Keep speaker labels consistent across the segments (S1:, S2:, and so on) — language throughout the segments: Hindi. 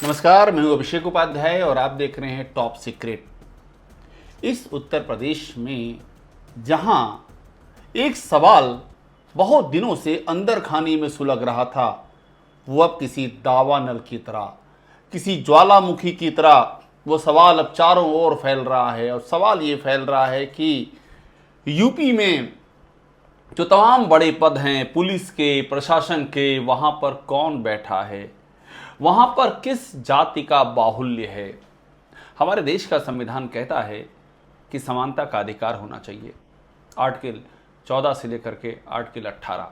S1: नमस्कार, मैं हूं अभिषेक उपाध्याय और आप देख रहे हैं टॉप सीक्रेट। इस उत्तर प्रदेश में जहां एक सवाल बहुत दिनों से अंदर खाने में सुलग रहा था, वो अब किसी दावानल की तरह, किसी ज्वालामुखी की तरह वो सवाल अब चारों ओर फैल रहा है। और सवाल ये फैल रहा है कि यूपी में जो तमाम बड़े पद हैं, पुलिस के, प्रशासन के, वहाँ पर कौन बैठा है, वहाँ पर किस जाति का बाहुल्य है। हमारे देश का संविधान कहता है कि समानता का अधिकार होना चाहिए, आर्टिकल 14 से लेकर के आर्टिकल 18,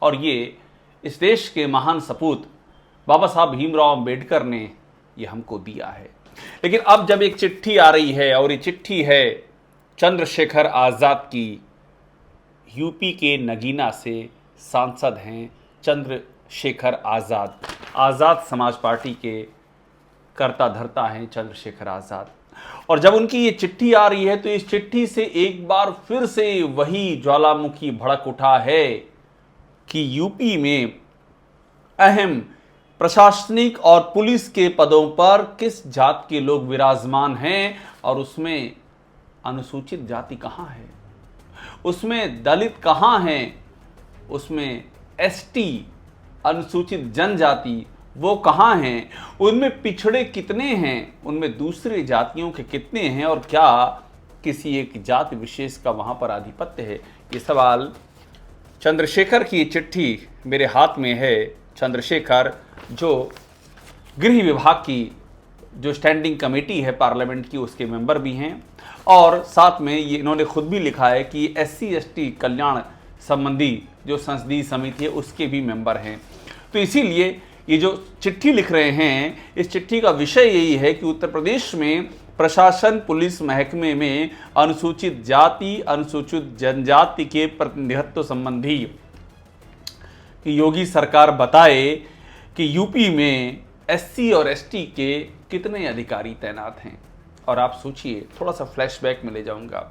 S1: और ये इस देश के महान सपूत बाबा साहब भीमराव अंबेडकर ने ये हमको दिया है। लेकिन अब जब एक चिट्ठी आ रही है और ये चिट्ठी है चंद्रशेखर आज़ाद की, यूपी के नगीना से सांसद हैं चंद्रशेखर आज़ाद, आज़ाद समाज पार्टी के कर्ता धर्ता हैं चंद्रशेखर आज़ाद। और जब उनकी ये चिट्ठी आ रही है तो इस चिट्ठी से एक बार फिर से वही ज्वालामुखी भड़क उठा है कि यूपी में अहम प्रशासनिक और पुलिस के पदों पर किस जात के लोग विराजमान हैं, और उसमें अनुसूचित जाति कहाँ है, उसमें दलित कहाँ हैं, उसमें एसटी अनुसूचित जनजाति वो कहाँ हैं, उनमें पिछड़े कितने हैं, उनमें दूसरे जातियों के कितने हैं, और क्या किसी एक जाति विशेष का वहाँ पर आधिपत्य है। ये सवाल चंद्रशेखर की चिट्ठी मेरे हाथ में है। चंद्रशेखर जो गृह विभाग की जो स्टैंडिंग कमेटी है पार्लियामेंट की, उसके मेंबर भी हैं, और साथ में ये इन्होंने खुद भी लिखा है कि SC/ST कल्याण संबंधी जो संसदीय समिति है उसके भी मेंबर हैं। तो इसीलिए ये जो चिट्ठी लिख रहे हैं, इस चिट्ठी का विषय यही है कि उत्तर प्रदेश में प्रशासन पुलिस महकमे में अनुसूचित जाति अनुसूचित जनजाति के प्रतिनिधित्व संबंधी कि योगी सरकार बताए कि यूपी में SC और ST के कितने अधिकारी तैनात हैं। और आप सोचिए, थोड़ा सा फ्लैशबैक में ले जाऊंगा,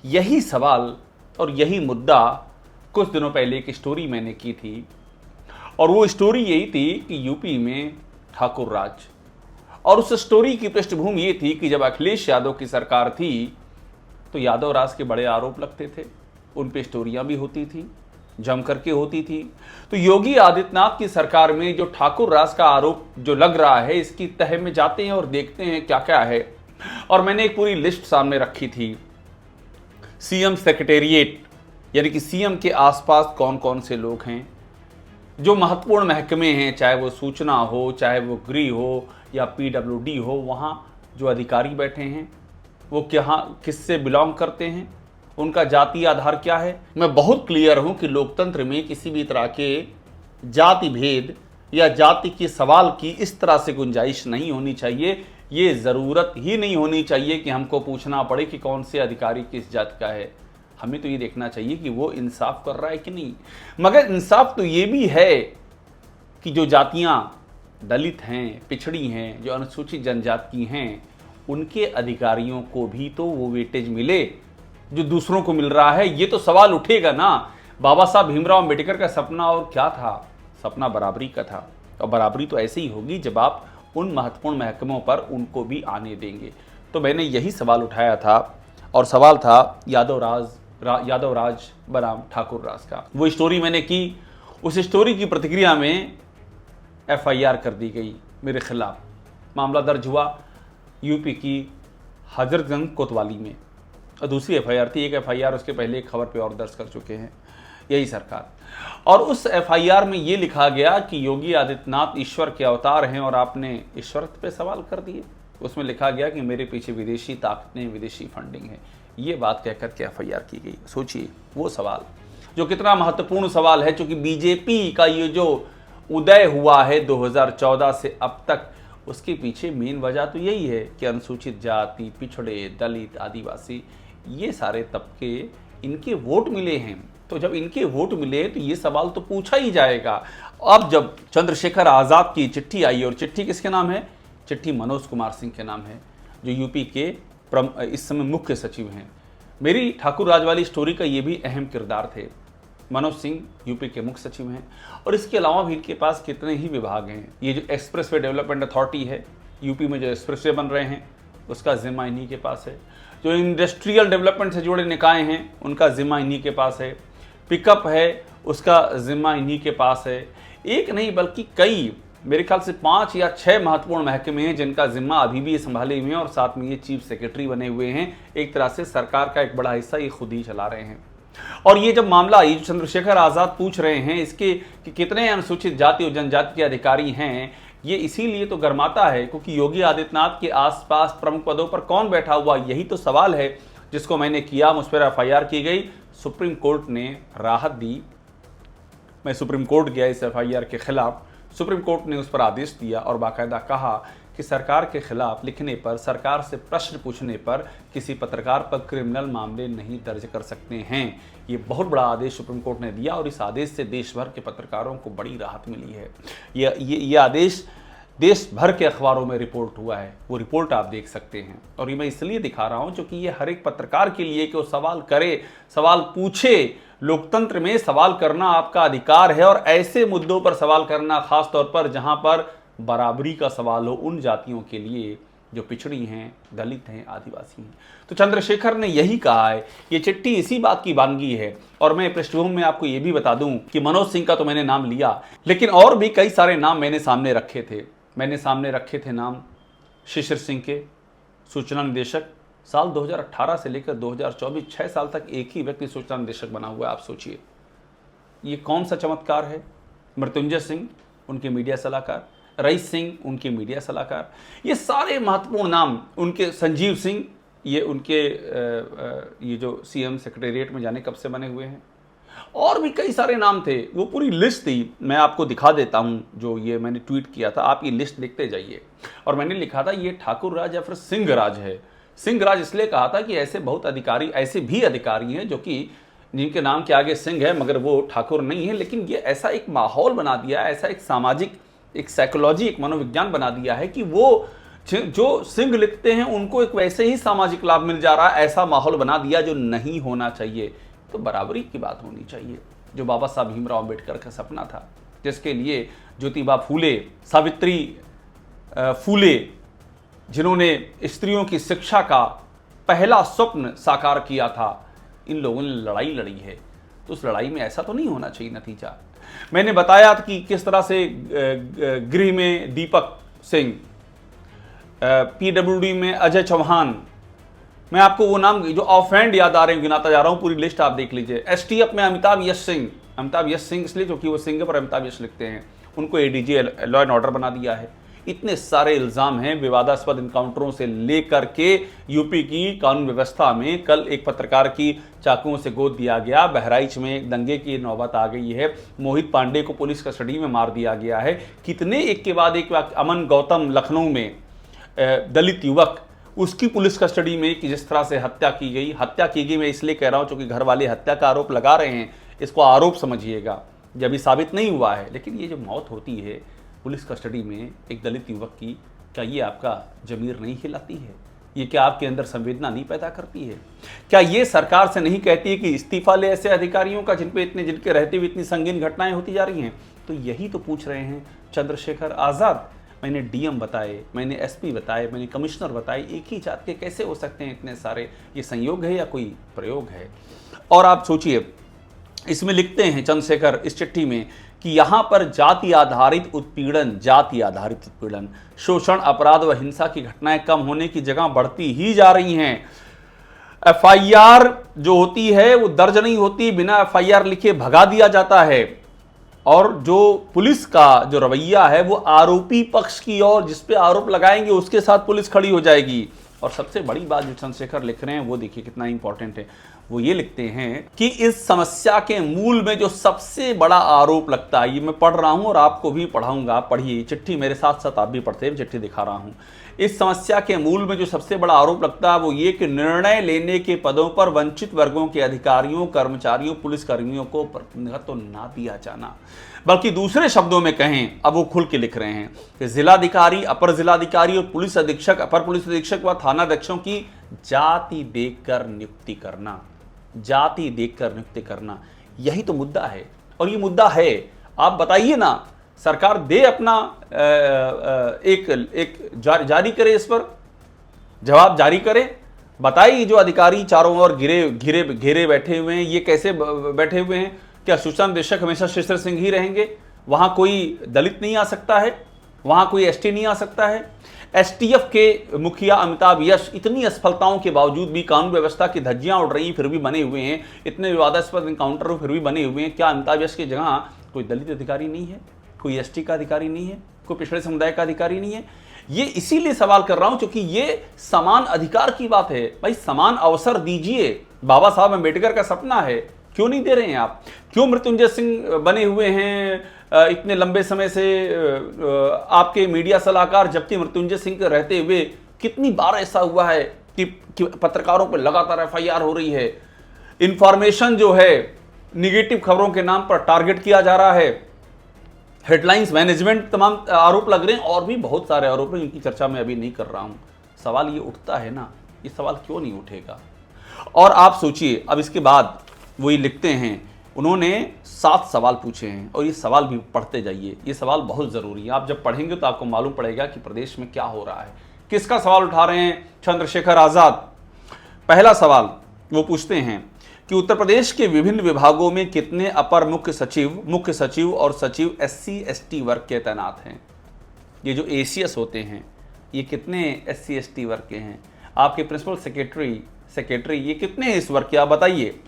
S1: यही सवाल और यही मुद्दा कुछ दिनों पहले एक स्टोरी मैंने की थी, और वो स्टोरी यही थी कि यूपी में ठाकुर राज, और उस स्टोरी की पृष्ठभूमि ये थी कि जब अखिलेश यादव की सरकार थी तो यादव राज के बड़े आरोप लगते थे, उन पे स्टोरियां भी होती थी, जम करके होती थी। तो योगी आदित्यनाथ की सरकार में जो ठाकुर राज का आरोप जो लग रहा है, इसकी तह में जाते हैं और देखते हैं क्या क्या है। और मैंने एक पूरी लिस्ट सामने रखी थी, सीएम सेक्रेटेरिएट यानी कि सीएम के आसपास कौन कौन से लोग हैं, जो महत्वपूर्ण महकमे हैं, चाहे वो सूचना हो, चाहे वो गृह हो या PWD हो, वहाँ जो अधिकारी बैठे हैं वो किससे बिलोंग करते हैं, उनका जातीय आधार क्या है। मैं बहुत क्लियर हूँ कि लोकतंत्र में किसी भी तरह के जाति भेद या जाति के सवाल की इस तरह से गुंजाइश नहीं होनी चाहिए। ये ज़रूरत ही नहीं होनी चाहिए कि हमको पूछना पड़े कि कौन से अधिकारी किस जाति का है। हमें तो ये देखना चाहिए कि वो इंसाफ कर रहा है कि नहीं। मगर इंसाफ तो ये भी है कि जो जातियां दलित हैं, पिछड़ी हैं, जो अनुसूचित जनजाति हैं, उनके अधिकारियों को भी तो वो वेटेज मिले जो दूसरों को मिल रहा है। ये तो सवाल उठेगा ना। बाबा साहब भीमराव अंबेडकर का सपना और क्या था? सपना बराबरी का था, और बराबरी तो ऐसे ही होगी जब आप उन महत्वपूर्ण महकमों पर उनको भी आने देंगे। तो मैंने यही सवाल उठाया था, और सवाल था यादव राज बनाम ठाकुर राज का। वो स्टोरी मैंने की, उस स्टोरी की प्रतिक्रिया में FIR कर दी गई मेरे खिलाफ। मामला दर्ज हुआ यूपी की हजरतगंज कोतवाली में, और दूसरी FIR थी। एक FIR उसके पहले एक खबर पे और दर्ज कर चुके हैं यही सरकार। और उस FIR में ये लिखा गया कि योगी आदित्यनाथ ईश्वर के अवतार हैं और आपने ईश्वर पे सवाल कर दिए। उसमें लिखा गया कि मेरे पीछे विदेशी ताकतें, विदेशी फंडिंग है। ये बात कहकर के FIR की गई। सोचिए वो सवाल जो कितना महत्वपूर्ण सवाल है, क्योंकि बीजेपी का ये जो उदय हुआ है 2014 से अब तक, उसके पीछे मेन वजह तो यही है कि अनुसूचित जाति, पिछड़े, दलित, आदिवासी, ये सारे तबके, इनके वोट मिले हैं। तो जब इनके वोट मिले तो ये सवाल तो पूछा ही जाएगा। अब जब चंद्रशेखर आज़ाद की चिट्ठी आई, और चिट्ठी किसके नाम है? चिट्ठी मनोज कुमार सिंह के नाम है, जो यूपी के इस समय मुख्य सचिव हैं। मेरी ठाकुर राज वाली स्टोरी का ये भी अहम किरदार थे। मनोज सिंह यूपी के मुख्य सचिव हैं, और इसके अलावा भी इनके पास कितने ही विभाग हैं। ये जो एक्सप्रेसवे डेवलपमेंट अथॉरिटी है, यूपी में जो एक्सप्रेसवे बन रहे हैं उसका जिम्मा इन्हीं के पास है। जो इंडस्ट्रियल डेवलपमेंट से जुड़े निकाय हैं उनका जिम्मा इन्हीं के पास है। पिकअप है उसका जिम्मा इन्हीं के पास है। एक नहीं बल्कि कई, मेरे ख्याल से 5 या 6 महत्वपूर्ण महकमे हैं जिनका जिम्मा अभी भी ये संभाले हुए हैं, और साथ में ये चीफ सेक्रेटरी बने हुए हैं। एक तरह से सरकार का एक बड़ा हिस्सा ये खुद ही चला रहे हैं। और ये जब मामला, ये जो चंद्रशेखर आज़ाद पूछ रहे हैं इसके कि कितने अनुसूचित जाति और जनजाति के अधिकारी हैं, ये इसीलिए तो गर्माता है क्योंकि योगी आदित्यनाथ के आसपास प्रमुख पदों पर कौन बैठा हुआ, यही तो सवाल है जिसको मैंने किया। मुझ पर FIR की गई, सुप्रीम कोर्ट ने राहत दी। मैं सुप्रीम कोर्ट गया इस FIR के खिलाफ, सुप्रीम कोर्ट ने उस पर आदेश दिया और बाकायदा कहा कि सरकार के खिलाफ लिखने पर, सरकार से प्रश्न पूछने पर किसी पत्रकार पर क्रिमिनल मामले नहीं दर्ज कर सकते हैं। ये बहुत बड़ा आदेश सुप्रीम कोर्ट ने दिया और इस आदेश से देश भर के पत्रकारों को बड़ी राहत मिली है। ये आदेश देश भर के अखबारों में रिपोर्ट हुआ है, वो रिपोर्ट आप देख सकते हैं। और ये मैं इसलिए दिखा रहा हूँ क्योंकि ये हर एक पत्रकार के लिए कि वो सवाल करे, सवाल पूछे। लोकतंत्र में सवाल करना आपका अधिकार है, और ऐसे मुद्दों पर सवाल करना, खास तौर पर जहां पर बराबरी का सवाल हो उन जातियों के लिए जो पिछड़ी हैं, दलित हैं, आदिवासी हैं। तो चंद्रशेखर ने यही कहा है। ये चिट्ठी इसी बात की बानगी है। और मैं पृष्ठभूमि में आपको ये भी बता दूं कि मनोज सिंह का तो मैंने नाम लिया, लेकिन और भी कई सारे नाम मैंने सामने रखे थे। नाम शिशिर सिंह के, सूचना निदेशक, साल 2018 से लेकर 2024 6 साल तक एक ही व्यक्ति सूचना निदेशक बना हुआ है। आप सोचिए ये कौन सा चमत्कार है। मृत्युंजय सिंह उनके मीडिया सलाहकार, रईस सिंह उनके मीडिया सलाहकार, ये सारे महत्वपूर्ण नाम उनके। संजीव सिंह ये उनके ये जो CM सेक्रेटेरिएट में जाने कब से बने हुए हैं। और भी कई सारे नाम थे, वो पूरी लिस्ट थी। मैं आपको दिखा देता हूं, जो ये मैंने ट्वीट किया था, आप ये लिस्ट देखते जाइए। और मैंने लिखा था ये ठाकुर राज या फिर सिंह राज है। सिंह राज इसलिए कहा था कि ऐसे बहुत अधिकारी, ऐसे भी अधिकारी हैं जो कि जिनके नाम के आगे सिंह है मगर वो ठाकुर नहीं है। लेकिन ये ऐसा एक माहौल बना दिया है, ऐसा एक सामाजिक, एक साइकोलॉजी, एक मनोविज्ञान बना दिया है कि वो जो सिंह लिखते हैं उनको एक वैसे ही सामाजिक लाभ मिल जा रहा है। ऐसा माहौल बना दिया जो नहीं होना चाहिए। तो बराबरी की बात होनी चाहिए, जो बाबा साहब भीमराव अम्बेडकर का सपना था, जिसके लिए ज्योतिबा फूले, सावित्री फूले, जिन्होंने स्त्रियों की शिक्षा का पहला स्वप्न साकार किया था, इन लोगों ने लड़ाई लड़ी है। तो उस लड़ाई में ऐसा तो नहीं होना चाहिए नतीजा। मैंने बताया कि किस तरह से गृह में दीपक सिंह, PWD में अजय चौहान, मैं आपको वो नाम जो ऑफहैंड याद आ रहे हैं गिनाता जा रहा हूं, पूरी लिस्ट आप देख लीजिए। STF में अमिताभ यश सिंह इसलिए क्योंकि वो सिंह पर अमिताभ यश लिखते हैं, उनको ADG लॉ एंड ऑर्डर बना दिया है। इतने सारे इल्जाम हैं विवादास्पद इनकाउंटरों से लेकर के यूपी की कानून व्यवस्था में। कल एक पत्रकार की चाकुओं से गोद दिया गया, बहराइच में दंगे की नौबत आ गई है, मोहित पांडे को पुलिस कस्टडी में मार दिया गया है। कितने एक के बाद एक, अमन गौतम लखनऊ में दलित युवक, उसकी पुलिस कस्टडी में कि जिस तरह से हत्या की गई। मैं इसलिए कह रहा हूं क्योंकि घर वाले हत्या का आरोप लगा रहे हैं, इसको आरोप समझिएगा, जब भी साबित नहीं हुआ है। लेकिन ये जो मौत होती है पुलिस कस्टडी में एक दलित युवक की, क्या ये आपका जमीर नहीं हिलाती है? ये क्या आपके अंदर संवेदना नहीं पैदा करती है? क्या ये सरकार से नहीं कहती है कि इस्तीफा ले ऐसे अधिकारियों का जिनके रहते हुए इतनी संगीन घटनाएं होती जा रही हैं? तो यही तो पूछ रहे हैं चंद्रशेखर आज़ाद। मैंने DM बताए, मैंने SP बताए, मैंने कमिश्नर बताए, एक ही जात के कैसे हो सकते हैं इतने सारे? ये संयोग है या कोई प्रयोग है? और आप सोचिए, इसमें लिखते हैं चंद्रशेखर इस चिट्ठी में कि यहां पर जाति आधारित उत्पीड़न, शोषण, अपराध व हिंसा की घटनाएं कम होने की जगह बढ़ती ही जा रही हैं। FIR जो होती है वो दर्ज नहीं होती, बिना FIR लिखे भगा दिया जाता है। और जो पुलिस का जो रवैया है वो आरोपी पक्ष की ओर, जिस पे आरोप लगाएंगे उसके साथ पुलिस खड़ी हो जाएगी। और सबसे बड़ी बात जो चंद्रशेखर लिख रहे हैं वो देखिए कितना इंपॉर्टेंट है। वो ये लिखते हैं कि इस समस्या के मूल में जो सबसे बड़ा आरोप लगता है, ये मैं पढ़ रहा हूं और आपको भी पढ़ाऊंगा, आप पढ़िए चिट्ठी, मेरे साथ साथ आप भी पढ़ते हैं, चिट्ठी दिखा रहा हूं। इस समस्या के मूल में जो सबसे बड़ा आरोप लगता है वो ये कि निर्णय लेने के पदों पर वंचित वर्गों के अधिकारियों, कर्मचारियों, पुलिसकर्मियों को प्रतिनिधित्व ना दिया जाना। बल्कि दूसरे शब्दों में कहें, अब वो खुल के लिख रहे हैं कि जिलाधिकारी, अपर जिलाधिकारी और पुलिस अधीक्षक, अपर पुलिस अधीक्षक व थानाध्यक्षों की जाति देखकर नियुक्ति करना। यही तो मुद्दा है, और ये मुद्दा है। आप बताइए ना, सरकार दे अपना एक जारी करे, इस पर जवाब जारी करे, बताइए जो अधिकारी चारों ओर घिरे बैठे हुए हैं, ये कैसे बैठे हुए हैं? क्या सूचना निदेशक हमेशा शिशिर सिंह ही रहेंगे? वहां कोई दलित नहीं आ सकता है? वहां कोई एसटी नहीं आ सकता है? एसटीएफ के मुखिया अमिताभ यश इतनी असफलताओं के बावजूद भी कानून व्यवस्था की धज्जियां उड़ रही फिर भी बने हुए हैं, इतने विवादास्पद इनकाउंटर फिर भी बने हुए हैं। क्या अमिताभ यश की जगह कोई दलित अधिकारी नहीं है? कोई एसटी का अधिकारी नहीं है? कोई पिछड़े समुदाय का अधिकारी नहीं है? ये इसीलिए सवाल कर रहा हूं क्योंकि ये समान अधिकार की बात है। भाई समान अवसर दीजिए, बाबा साहब अम्बेडकर का सपना है, क्यों नहीं दे रहे हैं आप? क्यों मृत्युंजय सिंह बने हुए हैं इतने लंबे समय से आपके मीडिया सलाहकार, जबकि मृत्युंजय सिंह के रहते हुए कितनी बार ऐसा हुआ है कि पत्रकारों पर लगातार एफआईआर हो रही है, इंफॉर्मेशन जो है निगेटिव खबरों के नाम पर टारगेट किया जा रहा है, हेडलाइंस मैनेजमेंट तमाम आरोप लग रहे हैं, और भी बहुत सारे आरोप हैं जिनकी चर्चा मैं अभी नहीं कर रहा हूं। सवाल ये उठता है ना, ये सवाल क्यों नहीं उठेगा? और आप सोचिए, अब इसके बाद वो ये लिखते हैं, उन्होंने 7 सवाल पूछे हैं, और ये सवाल भी पढ़ते जाइए, ये सवाल बहुत ज़रूरी है। आप जब पढ़ेंगे तो आपको मालूम पड़ेगा कि प्रदेश में क्या हो रहा है। किसका सवाल उठा रहे हैं? चंद्रशेखर आज़ाद। पहला सवाल वो पूछते हैं कि उत्तर प्रदेश के विभिन्न विभागों में कितने अपर मुख्य सचिव और सचिव SC/ST वर्ग के तैनात हैं? ये जो ACS होते हैं, ये कितने SC/ST वर्ग के हैं? आपके प्रिंसिपल सेक्रेटरी ये कितने हैं इस वर्ग के? आप बताइए।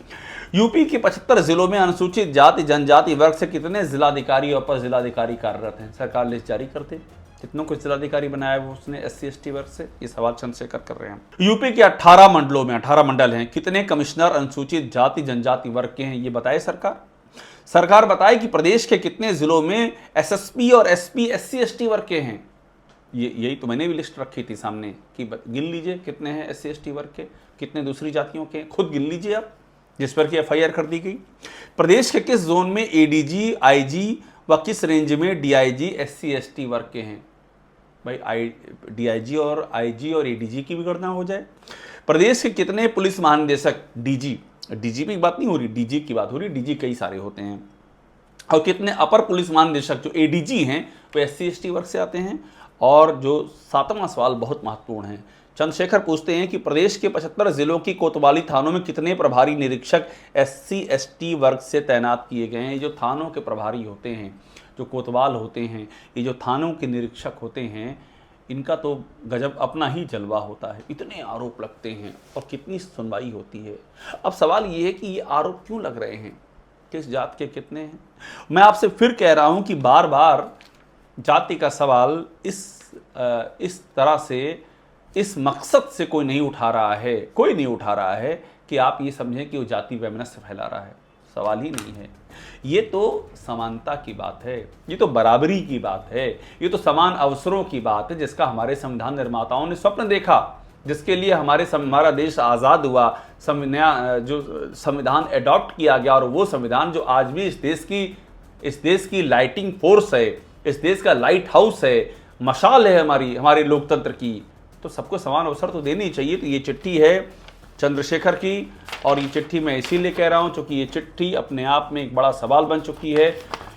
S1: यूपी के 75 जिलों में अनुसूचित जाति जनजाति वर्ग से कितने जिलाधिकारी और अपर जिलाधिकारी कार्यरत हैं? सरकार लिस्ट जारी करते, कितनों को जिलाधिकारी बनाया वो उसने SC/ST वर्ग से? ये सवाल चंद्रशेखर कर रहे हैं। यूपी के 18 मंडलों में 18 मंडल हैं, कितने कमिश्नर अनुसूचित जाति जनजाति वर्ग के हैं? ये बताए सरकार बताए कि प्रदेश के कितने जिलों में SSP और SP SC/ST वर्ग के हैं? यही तो मैंने भी लिस्ट रखी थी सामने कि गिन लीजिए कितने हैं SC/ST वर्ग के, कितने दूसरी जातियों के, खुद गिन लीजिए आप, जिस पर कि FIR कर दी गई। प्रदेश के किस जोन में ADG IG व किस रेंज में DIG SC/ST वर्ग के हैं? भाई DIG और IG और ADG की भी गणना हो जाए। प्रदेश के कितने पुलिस महानिदेशक DGP की बात नहीं हो रही, DG की बात हो रही, DG कई सारे होते हैं, और कितने अपर पुलिस महानिदेशक जो ADG हैं वो SC/ST वर्ग से आते हैं। और जो 7वां सवाल बहुत महत्वपूर्ण है, चंद्रशेखर पूछते हैं कि प्रदेश के 75 जिलों की कोतवाली थानों में कितने प्रभारी निरीक्षक SC/ST वर्ग से तैनात किए गए हैं? ये जो थानों के प्रभारी होते हैं, जो कोतवाल होते हैं, ये जो थानों के निरीक्षक होते हैं, इनका तो गजब अपना ही जलवा होता है। इतने आरोप लगते हैं और कितनी सुनवाई होती है। अब सवाल ये है कि ये आरोप क्यों लग रहे हैं, किस जात के कितने हैं? मैं आपसे फिर कह रहा हूँ कि बार बार जाति का सवाल इस तरह से, इस मकसद से कोई नहीं उठा रहा है कि आप ये समझें कि वो जाति वैमनस्य फैला रहा है। सवाल ही नहीं है। ये तो समानता की बात है, ये तो बराबरी की बात है, ये तो समान अवसरों की बात है, जिसका हमारे संविधान निर्माताओं ने स्वप्न देखा, जिसके लिए हमारा देश आज़ाद हुआ, जो संविधान एडॉप्ट किया गया, और वो संविधान जो आज भी इस देश की लाइटिंग फोर्स है, इस देश का लाइट हाउस है, मशाल है हमारे लोकतंत्र की। तो सबको समान अवसर तो देनी चाहिए। तो ये चिट्ठी है चंद्रशेखर की, और ये चिट्ठी मैं इसीलिए कह रहा हूँ क्योंकि ये चिट्ठी अपने आप में एक बड़ा सवाल बन चुकी है।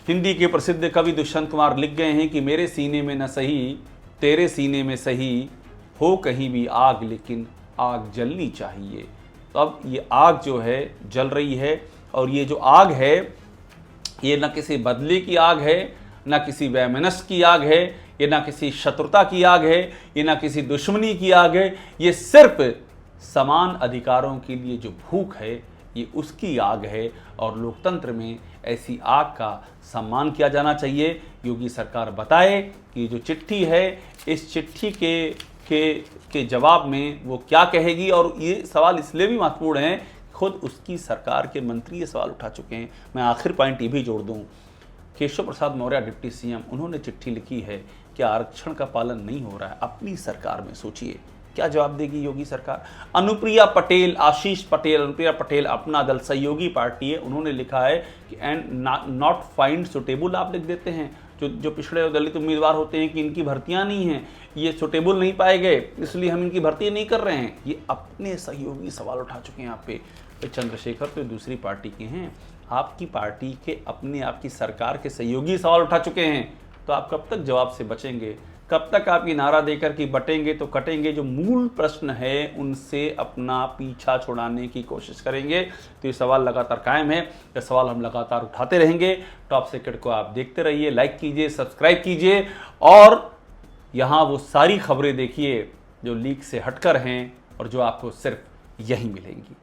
S1: हिंदी के प्रसिद्ध कवि दुष्यंत कुमार लिख गए हैं कि मेरे सीने में न सही तेरे सीने में सही हो कहीं भी आग, लेकिन आग जलनी चाहिए। तो अब ये आग जो है जल रही है, और ये जो आग है ये न किसी बदले की आग है, न किसी वैमनस्य की आग है, ये ना किसी शत्रुता की आग है, ये ना किसी दुश्मनी की आग है, ये सिर्फ समान अधिकारों के लिए जो भूख है ये उसकी आग है। और लोकतंत्र में ऐसी आग का सम्मान किया जाना चाहिए। योगी सरकार बताए कि जो चिट्ठी है, इस चिट्ठी के जवाब में वो क्या कहेगी। और ये सवाल इसलिए भी महत्वपूर्ण है, खुद उसकी सरकार के मंत्री ये सवाल उठा चुके हैं। मैं आखिर पॉइंट ये भी जोड़ दूँ, केशव प्रसाद मौर्य डिप्टी CM, उन्होंने चिट्ठी लिखी है कि आरक्षण का पालन नहीं हो रहा है अपनी सरकार में। सोचिए क्या जवाब देगी योगी सरकार। अनुप्रिया पटेल, आशीष पटेल, अनुप्रिया पटेल अपना दल सहयोगी पार्टी है, उन्होंने लिखा है कि एंड नॉट फाइंड सुटेबल, आप लिख देते हैं जो पिछड़े और दलित उम्मीदवार होते हैं कि इनकी भर्तियां नहीं हैं, ये सुटेबल नहीं पाए गए, इसलिए हम इनकी भर्ती नहीं कर रहे हैं। ये अपने सहयोगी सवाल उठा चुके हैं यहाँ पे। चंद्रशेखर तो दूसरी पार्टी के हैं, आपकी पार्टी के अपने आपकी सरकार के सहयोगी सवाल उठा चुके हैं, तो आप कब तक जवाब से बचेंगे? कब तक आपकी नारा देकर कि बटेंगे तो कटेंगे जो मूल प्रश्न है उनसे अपना पीछा छुड़ाने की कोशिश करेंगे? तो ये सवाल लगातार कायम है, ये सवाल हम लगातार उठाते रहेंगे। टॉप सीक्रेट को आप देखते रहिए, लाइक कीजिए, सब्सक्राइब कीजिए और यहाँ वो सारी खबरें देखिए जो लीक से हटकर हैं और जो आपको सिर्फ यहीं मिलेंगी।